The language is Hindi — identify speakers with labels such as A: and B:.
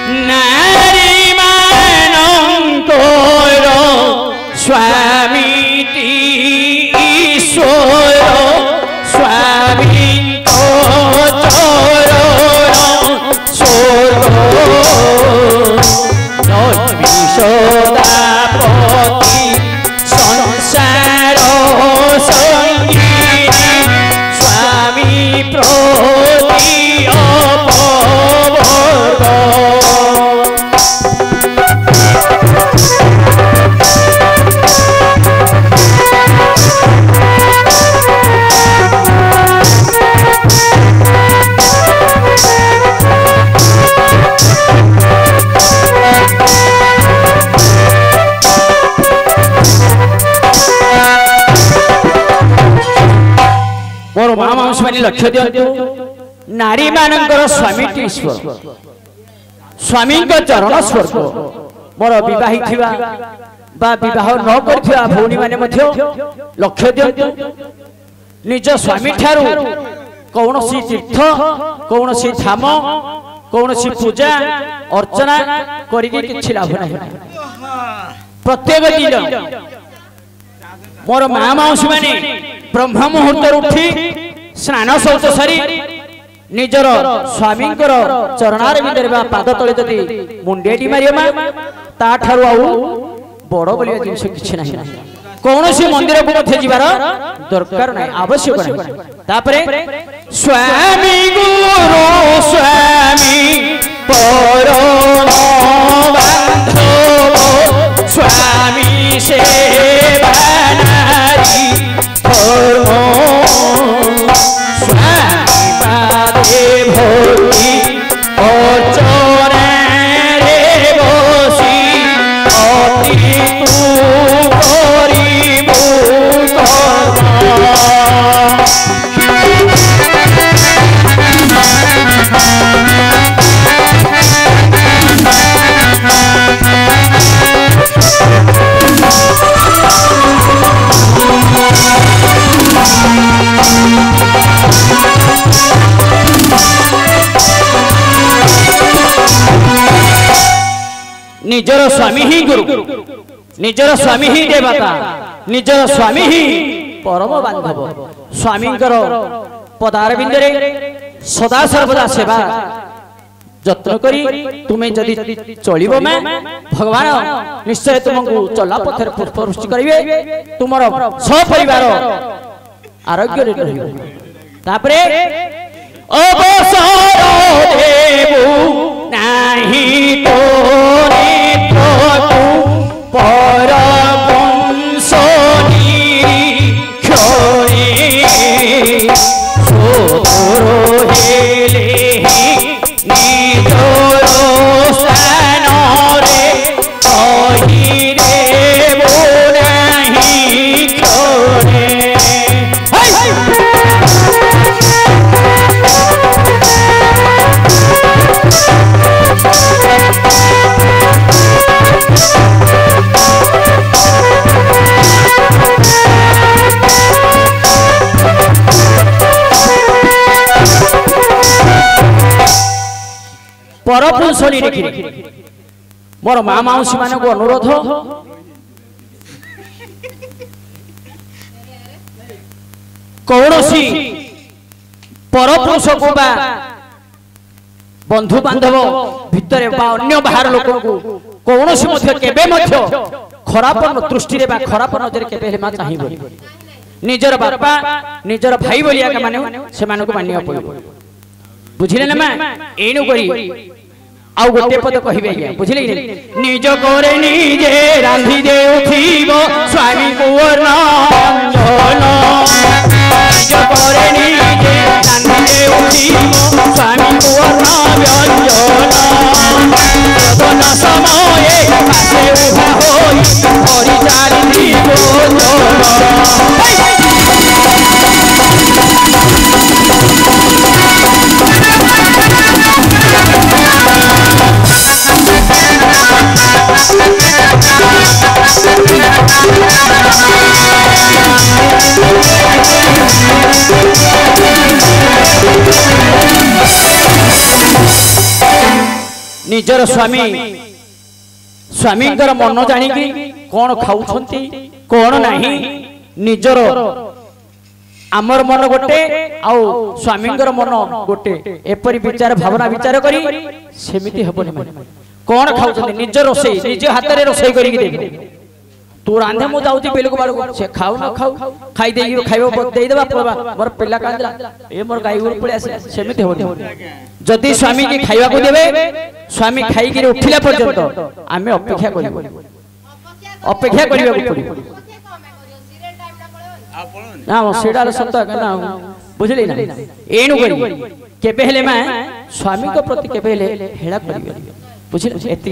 A: नारी मानंकर स्वामी ईश्वर स्वामी सदापति संसार संगीनी स्वामी प्रति अपवर्ग मोर मामांश मानी लक्ष्य दियंतु नारी मानकर स्वामी ईश्वर स्वामी चरण स्वर्ग मोर विवाही थिबा बा विवाह न करथिबा भौणी माने मध्य लक्ष्य दियंतु निज स्वामी ठारू कौनसी तीर्थ कौनसी धाम कौनसी पूजा अर्चना करिके किछि लाभ नाही प्रत्येक दिन मोर मामांश माने ब्रह्म मुहूर्त उठी स्नान शौच सरी निजर स्वामी चरणार भितर पाद तले जदि मुंडेटी मारियमा ता ठारु आउ बड़ बोलिया जिनिस किछि नाही कौनसी मंदिर को मध्य जीवार दरकार नाही आवश्यक नाही तापरे स्वामी गुरु स्वामी परम बांधव स्वामी सेवा नारी स्वामी पादे भोगी अर्चना रे बसी अति तू करिबु निजर स्वामी ही गुरु निजर स्वामी ही देवता निजर स्वामी ही परम बांधव स्वामी पदार बिंदरे सदा सर्वदा सेवा जत्न करी तुम्हें जदि चलिबो में भगवान निश्चय तुमको चला पथर पुष्पवृष्टि करिवे तुमर सपरिवार आरोग्य रे रहिबो तापरे अवसर देबु नाही तो पर वंशनी क्षणे सोदर हेले निजर स्थान रे कहिदेबो नाही क्षणे परपुरुषनी देखि मोर माँ माउसी मान को अनुरोध कौनसी परपुरुष को बा बंधु बांधव भितर बा अन्य बाहर लोक को कौनसी मध्य केबे मध्य खराब दृष्टि रे बा खराब नजर केबे हेमा चाहिबो निजर बापा निजर भाई बोलिया के माने से मान को मानिया पड़ो बुझिले ना मां एनु करी आउ गोटे पद कहिबे बुझिले निज करे निजे रांधी देउथिबो स्वामी कुवर अंजन निज करे निजे रांधी देउथिबो स्वामी कुवर व्यंजन सदन समये पासे उभा होई हरि चारि दीपो निजर स्वामी स्वामींकर मन जानिकी कौन खाउछंती कौन नहीं निजर आमर मन गोटे आउ स्वामींकर मन गोटे एपरी विचार भावना विचार करी सेमिति हेबनी माने कौन खाउछंती निज रोसई निज हाथ रे रोसई करी दे तू रांधे मु जाउती बेलको बाड़को से खाऊ न खाऊ खाई देई खाइबो देई देबा पबा मोर पिल्ला कांदला ए मोर गाई गुर पळे आसे सेमिति हेबनी जदि स्वामी की खाइबा को देबे स्वामी खाई के उठिला पर्यंत आमे अपेक्षा करिबो अपेक्षा करिबा को पड़ी ना सेडा सत्य ना बुझली ना एनु करी केबे हेले मा स्वामी को प्रति केबे हेले हेला करिबे बुझली एति